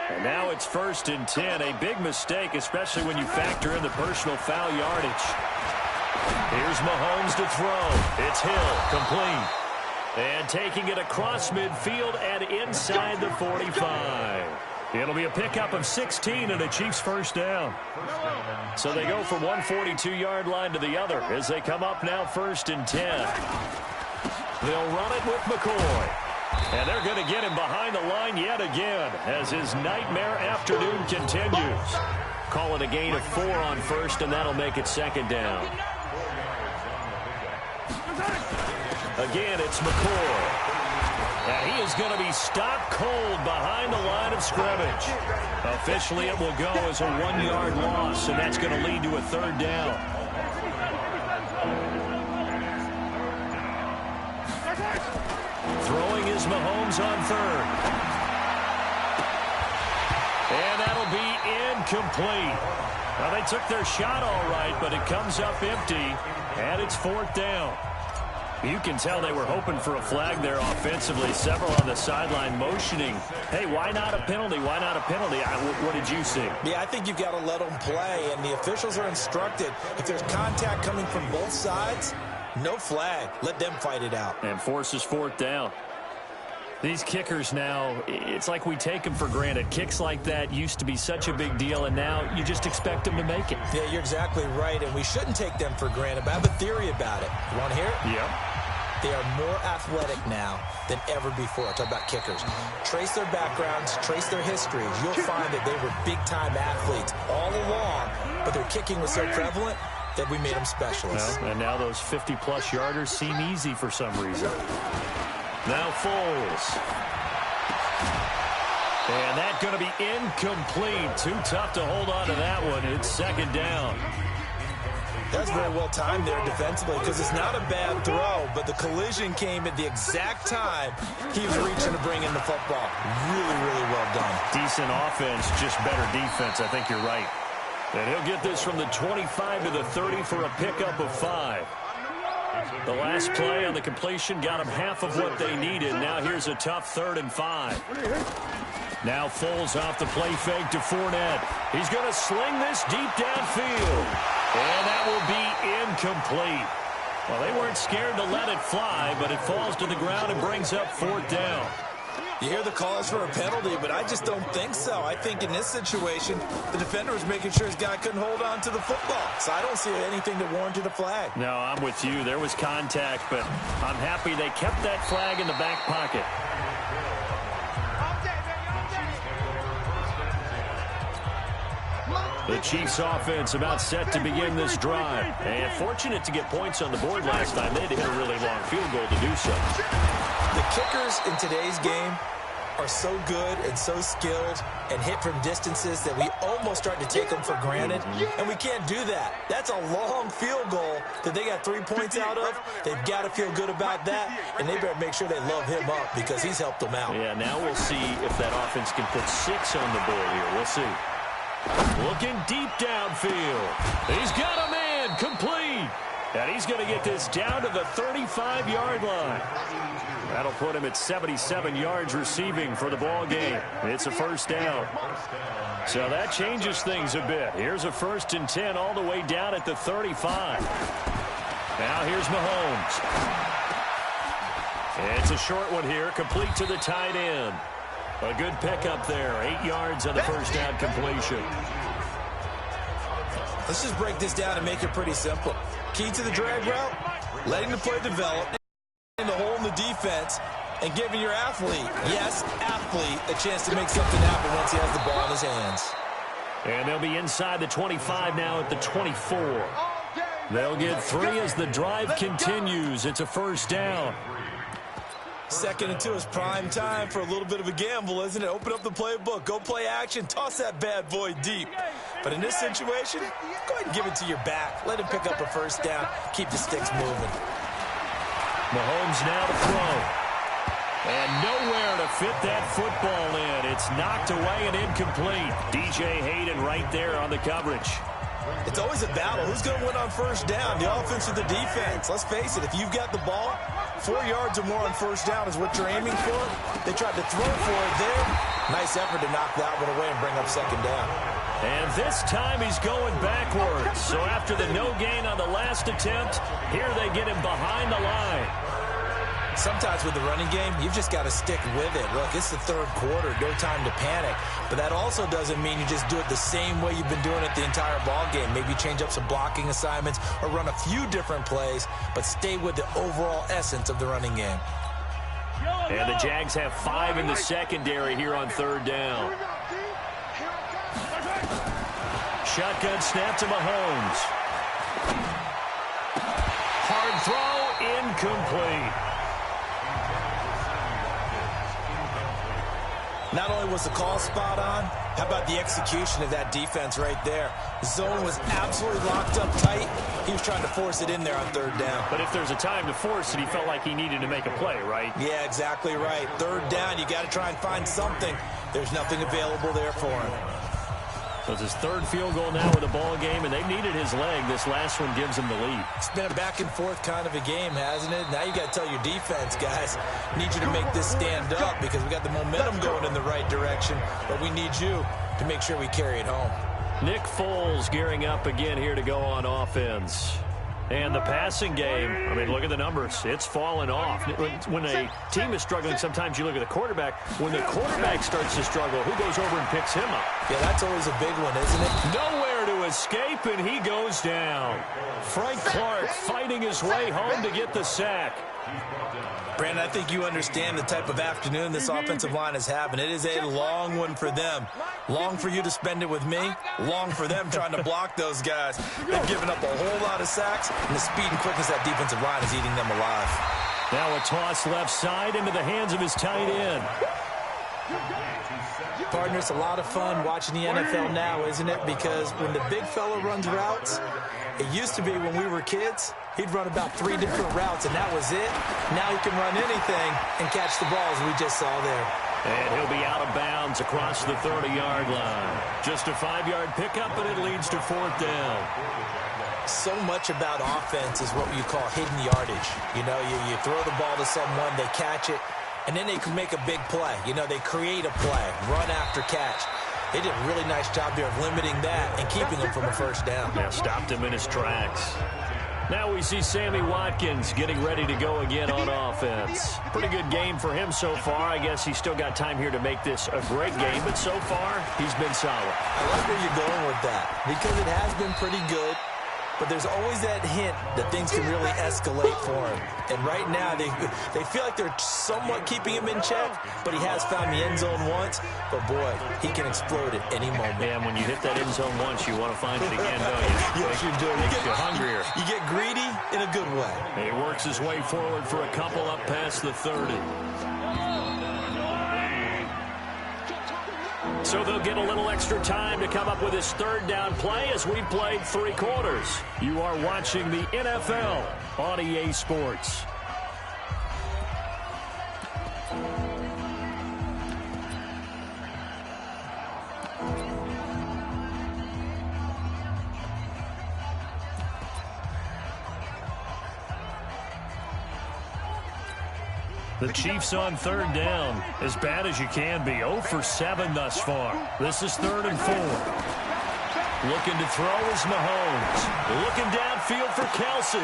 And now it's 1st and 10. A big mistake, especially when you factor in the personal foul yardage. Here's Mahomes to throw. It's Hill, complete. And taking it across midfield and inside the 45. It'll be a pickup of 16 and a Chiefs 1st down. So they go from 142-yard line to the other as they come up now 1st and 10. They'll run it with McCoy. And they're going to get him behind the line yet again as his nightmare afternoon continues. Call it a gain of 4 on 1st, and that'll make it 2nd down. Again, it's McCoy. And he is going to be stopped cold behind the line of scrimmage. Officially, it will go as a 1-yard loss, and that's going to lead to a 3rd down. Throwing is Mahomes on 3rd. And that'll be incomplete. Well, they took their shot all right, but it comes up empty, and it's 4th down. You can tell they were hoping for a flag there offensively. Several on the sideline motioning, hey, why not a penalty? Why not a penalty? What did you see? Yeah, I think you've got to let them play, and the officials are instructed. If there's contact coming from both sides, no flag. Let them fight it out. And forces 4th down. These kickers now, it's like we take them for granted. Kicks like that used to be such a big deal, and now you just expect them to make it. Yeah, you're exactly right, and we shouldn't take them for granted, but I have a theory about it. You want to hear it? Yeah. They are more athletic now than ever before. Talk about kickers. Trace their backgrounds, trace their histories. You'll find that they were big-time athletes all along, but their kicking was so prevalent that we made them specialists. Well, and now those 50-plus yarders seem easy for some reason. Now Foles. And that's going to be incomplete. Too tough to hold on to that one. It's 2nd down. That's very well timed there defensively because it's not a bad throw, but the collision came at the exact time he was reaching to bring in the football. Really, really well done. Decent offense, just better defense. I think you're right. And he'll get this from the 25 to the 30 for a pickup of 5. The last play on the completion got him half of what they needed. Now here's a tough 3rd and 5. Now Foles off the play fake to Fournette. He's going to sling this deep downfield. And that will be incomplete. Well, they weren't scared to let it fly, but it falls to the ground and brings up 4th down. You hear the calls for a penalty, but I just don't think so. I think in this situation, the defender was making sure his guy couldn't hold on to the football. So I don't see anything that warranted a flag. No, I'm with you. There was contact, but I'm happy they kept that flag in the back pocket. The Chiefs offense about set to begin this drive. And fortunate to get points on the board last time. They had to hit a really long field goal to do so. The kickers in today's game are so good and so skilled and hit from distances that we almost start to take them for granted, and we can't do that. That's a long field goal that they got 3 points out of. They've got to feel good about that, and they better make sure they love him up because he's helped them out. Yeah, now we'll see if that offense can put 6 on the board here. We'll see. Looking deep downfield. He's got a man complete. And he's going to get this down to the 35-yard line. That'll put him at 77 yards receiving for the ball game. It's a first down. So that changes things a bit. Here's a 1st and 10 all the way down at the 35. Now here's Mahomes. It's a short one here, complete to the tight end. A good pickup there, 8 yards on the first down completion. Let's just break this down and make it pretty simple. Key to the drag route, letting the play develop, in the hole in the defense, and giving your athlete, yes, athlete, a chance to make something happen once he has the ball in his hands. And they'll be inside the 25 now at the 24. They'll get 3 as the drive continues. It's a first down. 2nd and 2 is prime time for a little bit of a gamble, isn't it? Open up the playbook, go play action, toss that bad boy deep. But in this situation, go ahead and give it to your back. Let him pick up a first down. Keep the sticks moving. Mahomes now to throw. And nowhere to fit that football in. It's knocked away and incomplete. DJ Hayden right there on the coverage. It's always a battle. Who's going to win on first down, the offense or the defense? Let's face it, if you've got the ball, 4 yards or more on first down is what you're aiming for. They tried to throw for it there. Nice effort to knock that one away and bring up 2nd down. And this time he's going backwards. So after the no gain on the last attempt, here they get him behind the line. Sometimes with the running game, you've just got to stick with it. Look, it's the 3rd quarter, no time to panic. But that also doesn't mean you just do it the same way you've been doing it the entire ball game. Maybe change up some blocking assignments or run a few different plays, but stay with the overall essence of the running game. And the Jags have 5 in the secondary here on 3rd down. Shotgun snap to Mahomes. Hard throw, incomplete. Not only was the call spot on, how about the execution of that defense right there? The zone was absolutely locked up tight. He was trying to force it in there on 3rd down. But if there's a time to force it, he felt like he needed to make a play, right? Yeah, exactly right. 3rd down, you got to try and find something. There's nothing available there for him. So it's his 3rd field goal now with a ball game, and they needed his leg. This last one gives him the lead. It's been a back-and-forth kind of a game, hasn't it? Now you got to tell your defense, guys, need you to make this stand up because we got the momentum going in the right direction, but we need you to make sure we carry it home. Nick Foles gearing up again here to go on offense. And the passing game, I mean, look at the numbers. It's fallen off. When a team is struggling, sometimes you look at the quarterback. When the quarterback starts to struggle, who goes over and picks him up? Yeah, that's always a big one, isn't it? Nowhere to escape, and he goes down. Frank Clark fighting his way home to get the sack. Brandon, I think you understand the type of afternoon this offensive line is having. It is a long one for them. Long for you to spend it with me. Long for them trying to block those guys. They've given up a whole lot of sacks, and the speed and quickness of that defensive line is eating them alive. Now a toss left side into the hands of his tight end. Partner, it's a lot of fun watching the NFL now, isn't it? Because when the big fella runs routes, it used to be when we were kids, he'd run about 3 different routes, and that was it. Now he can run anything and catch the balls we just saw there. And he'll be out of bounds across the 30-yard line. Just a 5-yard pickup, and it leads to 4th down. So much about offense is what you call hidden yardage. You know, you throw the ball to someone, they catch it, and then they can make a big play. You know, they create a play, run after catch. They did a really nice job there of limiting that and keeping him from a first down. Yeah, stopped him in his tracks. Now we see Sammy Watkins getting ready to go again on offense. Pretty good game for him so far. I guess he's still got time here to make this a great game, but so far he's been solid. I like where you're going with that because it has been pretty good. but there's always that hint that things can really escalate for him. And right now, they feel like they're somewhat keeping him in check, but he has found the end zone once. But, boy, he can explode at any moment. And when you hit that end zone once, you want to find it again, don't you? Yes, you do. Makes you hungrier. You get greedy in a good way. He works his way forward for a couple up past the 30. So they'll get a little extra time to come up with his third down play as we played 3 quarters. You are watching the NFL on EA Sports. The Chiefs on third down, as bad as you can be. 0 for 7 thus far. This is 3rd and 4. Looking to throw is Mahomes. Looking downfield for Kelsey.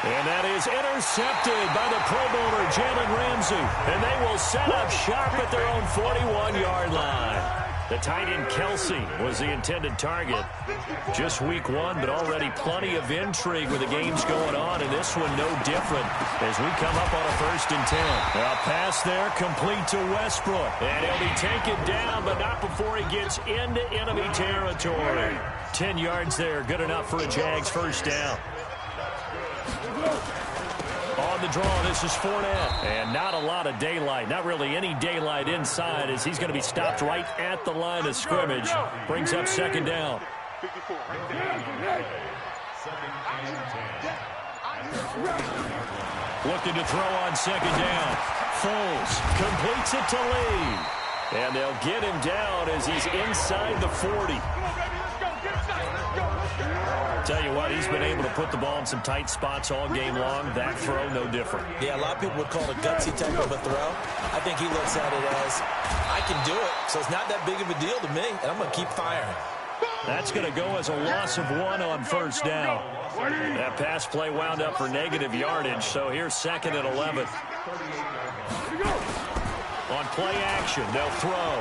And that is intercepted by the Pro Bowler, Jalen Ramsey. And they will set up shop at their own 41-yard line. The tight end Kelsey was the intended target. Just week 1, but already plenty of intrigue with the games going on, and this one no different as we come up on a 1st and 10. A pass there complete to Westbrook, and he'll be taken down, but not before he gets into enemy territory. 10 yards there, good enough for a Jags 1st down. On the draw, this is Fournette. And not a lot of daylight. Not really any daylight inside as he's going to be stopped right at the line of scrimmage. Brings up 2nd down. Looking to throw on 2nd down. Foles completes it to Lee. And they'll get him down as he's inside the 40. Tell you what, he's been able to put the ball in some tight spots all game long. That throw, no different. Yeah, a lot of people would call it a gutsy type of a throw. I think he looks at it as, I can do it, so it's not that big of a deal to me, and I'm going to keep firing. That's going to go as a loss of 1 on 1st down. That pass play wound up for negative yardage, so here's 2nd and 11. On play action, they'll throw.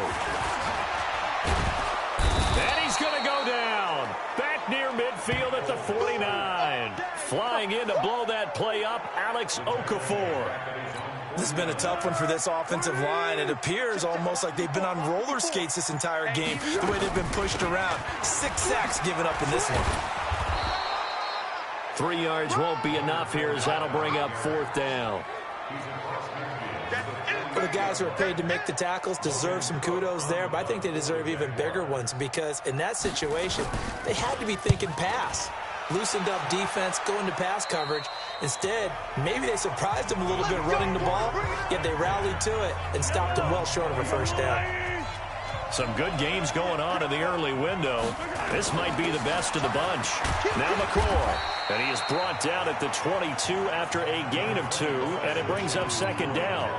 And he's going to go down. Back near midfield at the 49. Flying in to blow that play up, Alex Okafor. This has been a tough one for this offensive line. It appears almost like they've been on roller skates this entire game, the way they've been pushed around. 6 sacks given up in this one. 3 yards won't be enough here as that'll bring up 4th down. The guys who are paid to make the tackles deserve some kudos there, but I think they deserve even bigger ones because in that situation, they had to be thinking pass. Loosened up defense, going to pass coverage. Instead, maybe they surprised them a little bit running the ball, yet they rallied to it and stopped them well short of a 1st down. Some good games going on in the early window. This might be the best of the bunch. Now McCoy. And he is brought down at the 22 after a gain of 2, and it brings up 2nd down.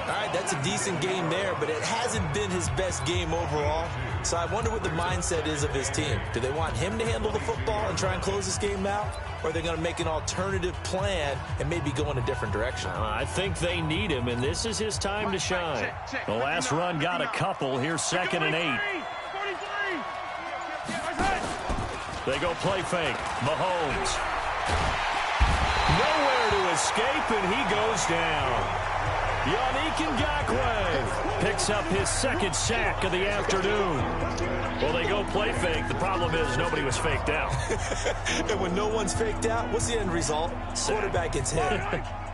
All right, that's a decent game there, but it hasn't been his best game overall. So I wonder what the mindset is of his team. Do they want him to handle the football and try and close this game out? Or are they going to make an alternative plan and maybe go in a different direction? I think they need him, and this is his time to shine. The last run got a couple. Here's 2nd and 8. They go play fake. Mahomes. Nowhere to escape, and he goes down. Yannick Ngakoue picks up his 2nd sack of the afternoon. Well, they go play fake. The problem is nobody was faked out. And when no one's faked out, what's the end result? Quarterback gets hit.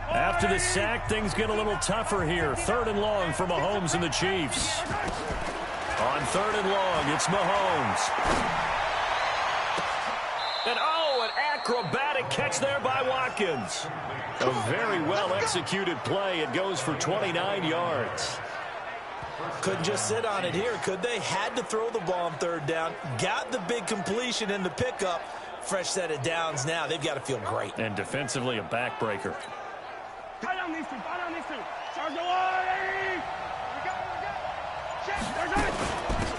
After the sack, things get a little tougher here. 3rd and long for Mahomes and the Chiefs. On 3rd and long, it's Mahomes. And an acrobatic catch there by Watkins. A very well-executed play. It goes for 29 yards. Couldn't just sit on it here, could they? Had to throw the ball on 3rd down. Got the big completion in the pickup. Fresh set of downs now. They've got to feel great. And defensively, a backbreaker.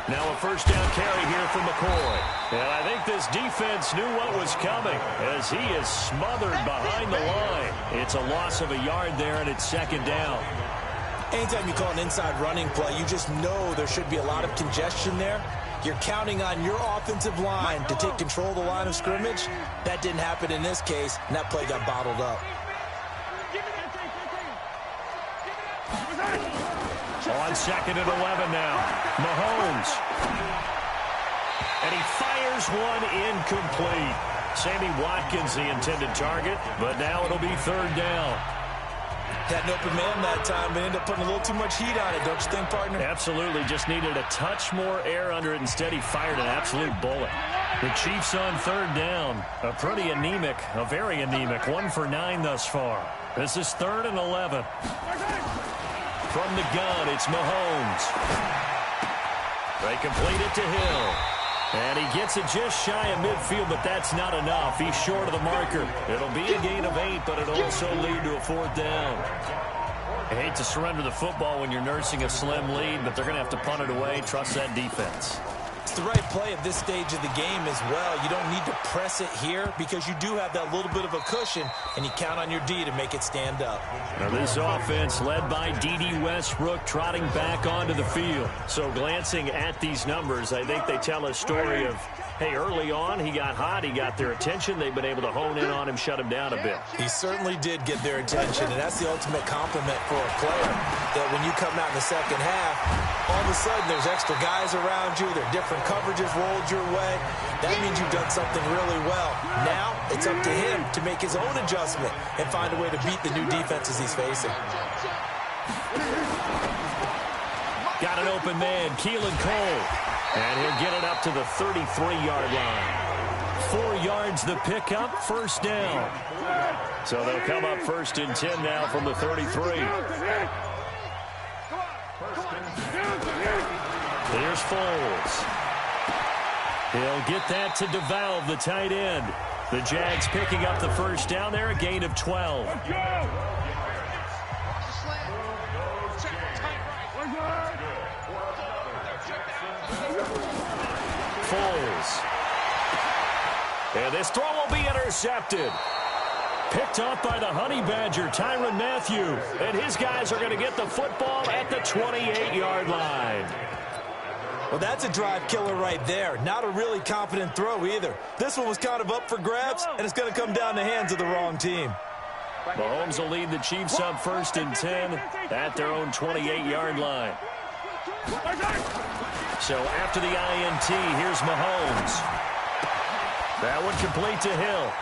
Now a 1st down carry here for McCoy. And I think this defense knew what was coming as he is smothered behind the line. It's a loss of a yard there, and it's 2nd down. Anytime you call an inside running play, you just know there should be a lot of congestion there. You're counting on your offensive line to take control of the line of scrimmage. That didn't happen in this case, and that play got bottled up. On 2nd and 11 now, Mahomes. And he fires one incomplete. Sammy Watkins, the intended target, but now it'll be 3rd down. Had an open man that time, but ended up putting a little too much heat on it, don't you think, partner? Absolutely. Just needed a touch more air under it. Instead, he fired an absolute bullet. The Chiefs on 3rd down. A pretty anemic, a very anemic 1 for 9 thus far. This is 3rd and 11. From the gun, it's Mahomes. They complete it to Hill. And he gets it just shy of midfield, but that's not enough. He's short of the marker. It'll be a gain of 8, but it'll also lead to a 4th down. I hate to surrender the football when you're nursing a slim lead, but they're going to have to punt it away. Trust that defense. It's the right play at this stage of the game as well. You don't need to press it here because you do have that little bit of a cushion, and you count on your D to make it stand up. Now this offense led by D.D. Westbrook trotting back onto the field. So glancing at these numbers, I think they tell a story of, hey, early on he got hot, he got their attention. They've been able to hone in on him, shut him down a bit. He certainly did get their attention, and that's the ultimate compliment for a player, that when you come out in the second half, all of a sudden there's extra guys around you, there are different coverages rolled your way. That means you've done something really well. Now it's up to him to make his own adjustment and find a way to beat the new defenses he's facing. Got an open man, Keelan Cole. And he'll get it up to the 33-yard line. 4 yards the pickup, 1st down. So they'll come up 1st and 10 now from the 33. Here's Foles. He'll get that to DeValve, the tight end. The Jags picking up the 1st down there, a gain of 12. Foles. And this throw will be intercepted. Picked off by the Honey Badger, Tyrann Mathieu. And his guys are going to get the football at the 28-yard line. Well, that's a drive killer right there. Not a really confident throw either. This one was kind of up for grabs, and it's going to come down the hands of the wrong team. Mahomes will lead the Chiefs up 1st and 10 at their own 28-yard line. So after the INT, here's Mahomes. That one complete to Hill.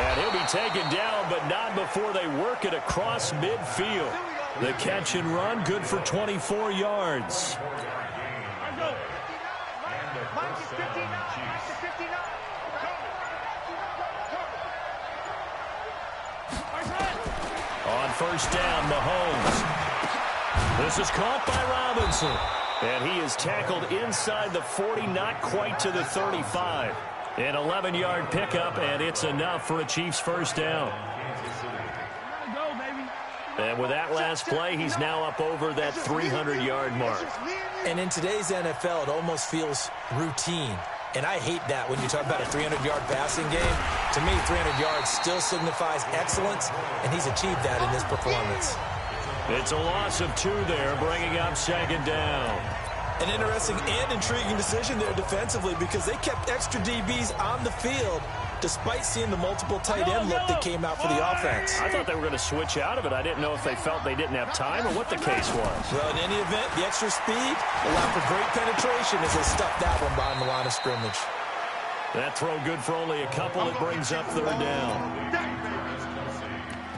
And he'll be taken down, but not before they work it across midfield. The catch and run, good for 24 yards. On 1st down, Mahomes. This is caught by Robinson. And he is tackled inside the 40, not quite to the 35. An 11-yard pickup, and it's enough for a Chiefs 1st down. And with that last play, he's now up over that 300-yard mark. And in today's NFL, it almost feels routine. And I hate that when you talk about a 300-yard passing game. To me, 300 yards still signifies excellence, and he's achieved that in this performance. It's a loss of 2 there, bringing up 2nd down. An interesting and intriguing decision there defensively because they kept extra DBs on the field despite seeing the multiple tight end look that came out for the offense. I thought they were going to switch out of it. I didn't know if they felt they didn't have time or what the case was. Well, in any event, the extra speed allowed for great penetration as they stuffed that one behind the line of scrimmage. That throw good for only a couple. It brings up 3rd down.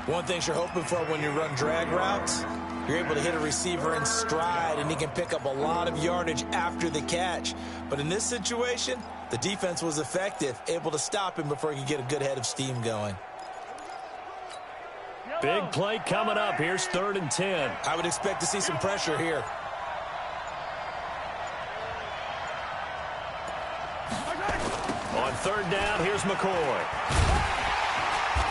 One thing you're hoping for when you run drag routes, you're able to hit a receiver in stride, and he can pick up a lot of yardage after the catch. But in this situation, the defense was effective, able to stop him before he could get a good head of steam going. Big play coming up. Here's 3rd and 10. I would expect to see some pressure here. On 3rd down, here's McCoy.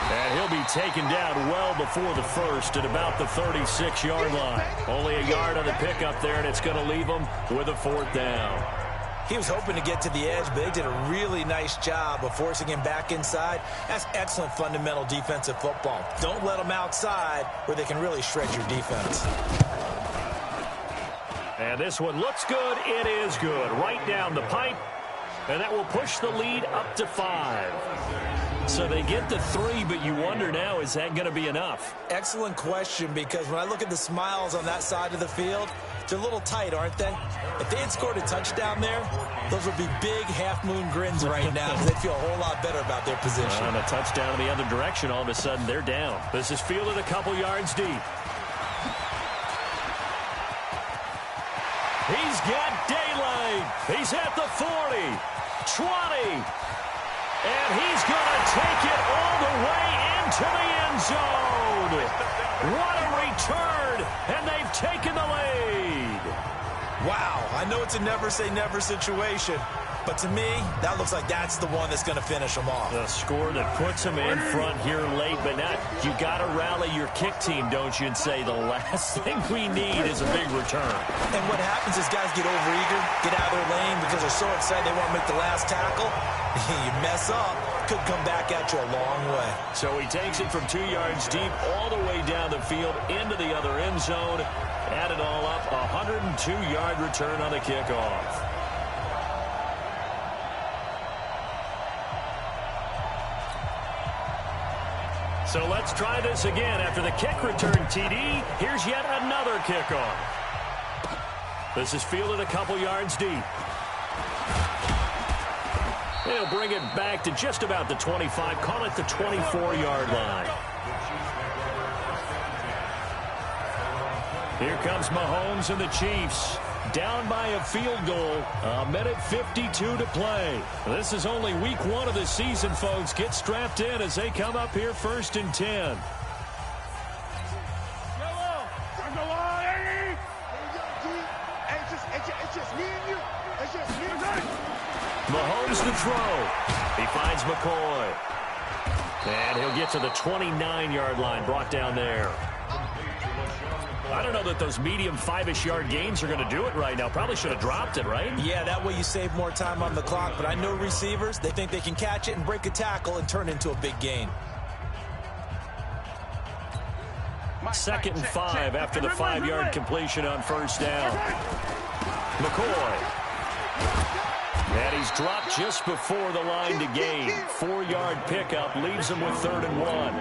And he'll be taken down well before the 1st at about the 36-yard line. Only a yard on the pickup there, and it's going to leave him with a 4th down. He was hoping to get to the edge, but they did a really nice job of forcing him back inside. That's excellent fundamental defensive football. Don't let them outside where they can really shred your defense. And this one looks good. It is good. Right down the pipe. And that will push the lead up to 5. So they get the 3, but you wonder now, is that going to be enough? Excellent question, because when I look at the smiles on that side of the field, they're a little tight, aren't they? If they had scored a touchdown there, those would be big half-moon grins right now, because they'd feel a whole lot better about their position. On a touchdown in the other direction, all of a sudden they're down. This is fielded a couple yards deep. He's got daylight. He's at the 40, 20. And he's going to take it all the way into the end zone. What a return, and they've taken the lead. Wow, I know it's a never-say-never situation, but to me, that looks like that's the one that's going to finish them off. The score that puts them in front here late, but not. You got to rally your kick team, don't you, and say the last thing we need is a big return. And what happens is guys get overeager, get out of their lane because they're so excited they want to make the last tackle. You mess up, could come back at you a long way. So he takes it from 2 yards deep all the way down the field into the other end zone. Add it all up, a 102-yard return on the kickoff. So let's try this again. After the kick return TD, here's yet another kickoff. This is fielded a couple yards deep. They'll bring it back to just about the 25. Call it the 24-yard line. Here comes Mahomes and the Chiefs. Down by a field goal. A minute 52 to play. This is only week 1 of the season, folks. Get strapped in as they come up here 1st and 10. Mahomes to throw. He finds McCoy. And he'll get to the 29-yard line, brought down there. I don't know that those medium 5-ish yard gains are going to do it right now. Probably should have dropped it, right? Yeah, that way you save more time on the clock. But I know receivers, they think they can catch it and break a tackle and turn it into a big gain. 2nd and 5 after the 5-yard completion on 1st down. McCoy. And he's dropped just before the line to gain. 4-yard pickup leaves him with 3rd and 1.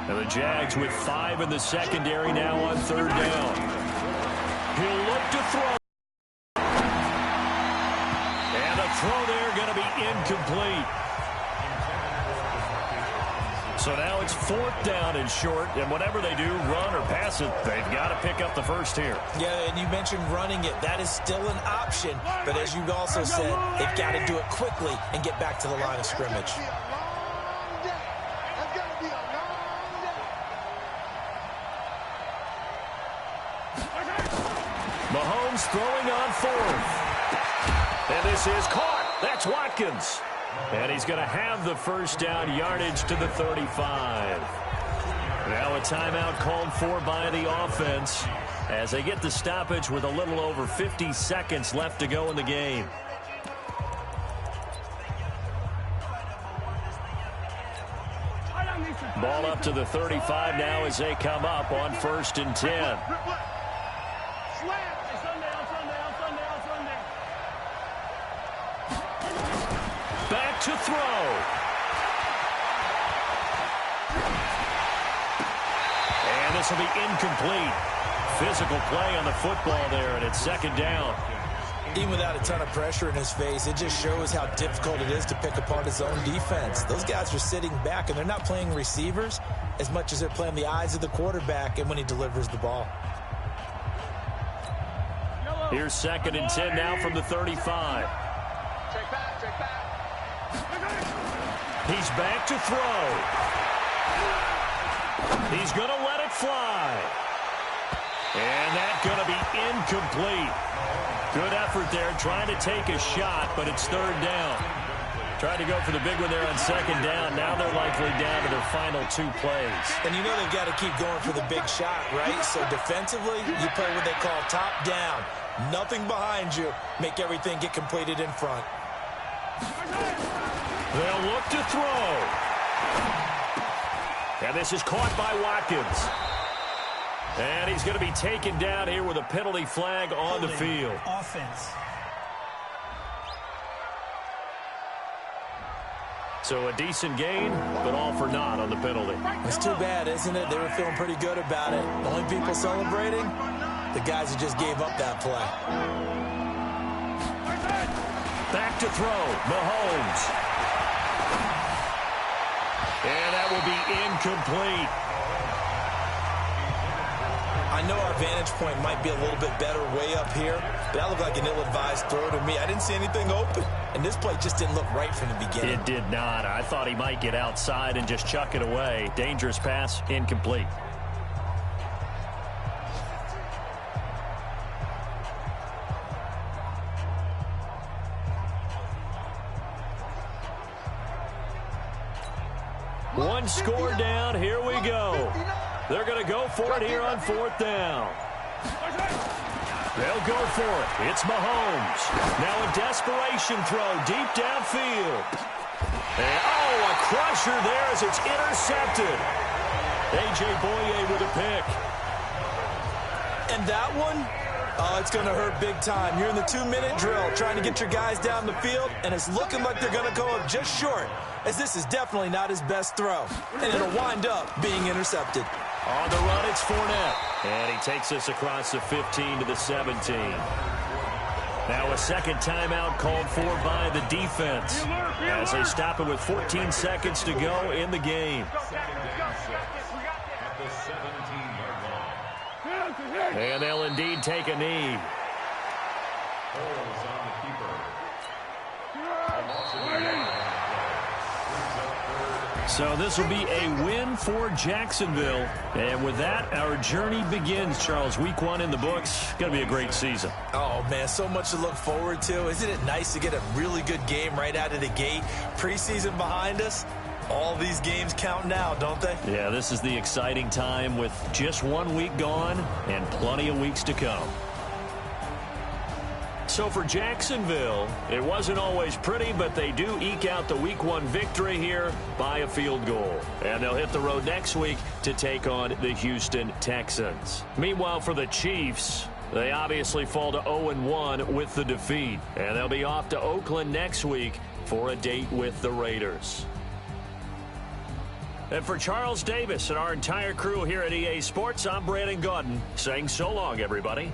And the Jags with 5 in the secondary now on 3rd down. He'll look to throw. And the throw there going to be incomplete. So now it's 4th down and short, and whatever they do, run or pass it, they've got to pick up the first here. Yeah, and you mentioned running it. That is still an option, but as you also said, they've got to do it quickly and get back to the line of scrimmage. Mahomes throwing on 4th. And this is caught. That's Watkins. And he's going to have the 1st down yardage to the 35. Now a timeout called for by the offense as they get the stoppage with a little over 50 seconds left to go in the game. Ball up to the 35 now as they come up on 1st and 10. Back to throw. And this will be incomplete. Physical play on the football there, and it's 2nd down. Even without a ton of pressure in his face, it just shows how difficult it is to pick apart his own defense. Those guys are sitting back, and they're not playing receivers as much as they're playing the eyes of the quarterback and when he delivers the ball. Here's 2nd and 10 now from the 35. He's back to throw. He's going to let it fly. And that's going to be incomplete. Good effort there trying to take a shot, but it's 3rd down. Tried to go for the big one there on 2nd down. Now they're likely down to their final 2 plays. And you know they've got to keep going for the big shot, right? So defensively, you play what they call top down. Nothing behind you. Make everything get completed in front. They'll look to throw. And this is caught by Watkins. And he's going to be taken down here with a penalty flag on the field. Offense. So a decent gain, but all for naught on the penalty. It's too bad, isn't it? They were feeling pretty good about it. The only people celebrating, the guys who just gave up that play. Back to throw, Mahomes. And that will be incomplete. I know our vantage point might be a little bit better way up here, but that looked like an ill-advised throw to me. I didn't see anything open, and this play just didn't look right from the beginning. It did not. I thought he might get outside and just chuck it away. Dangerous pass, incomplete. One score down. Here we go. They're going to go for it here on fourth down. They'll go for it. It's Mahomes. Now a desperation throw deep downfield. And, a crusher there as it's intercepted. A.J. Boye with a pick. And that one, it's going to hurt big time. You're in the 2-minute drill trying to get your guys down the field, and it's looking like they're going to go up just short, as this is definitely not his best throw. And it'll wind up being intercepted. On the run, it's Fournette. And he takes us across the 15 to the 17. Now a second timeout called for by the defense as they stop it with 14 seconds to go in the game. And they'll indeed take a knee. So this will be a win for Jacksonville. And with that, our journey begins, Charles. Week 1 in the books. Going to be a great season. Oh, man, so much to look forward to. Isn't it nice to get a really good game right out of the gate? Preseason behind us. All these games count now, don't they? Yeah, this is the exciting time with just 1 week gone and plenty of weeks to come. So for Jacksonville, it wasn't always pretty, but they do eke out the Week 1 victory here by a field goal. And they'll hit the road next week to take on the Houston Texans. Meanwhile, for the Chiefs, they obviously fall to 0-1 with the defeat. And they'll be off to Oakland next week for a date with the Raiders. And for Charles Davis and our entire crew here at EA Sports, I'm Brandon Gaudin saying so long, everybody.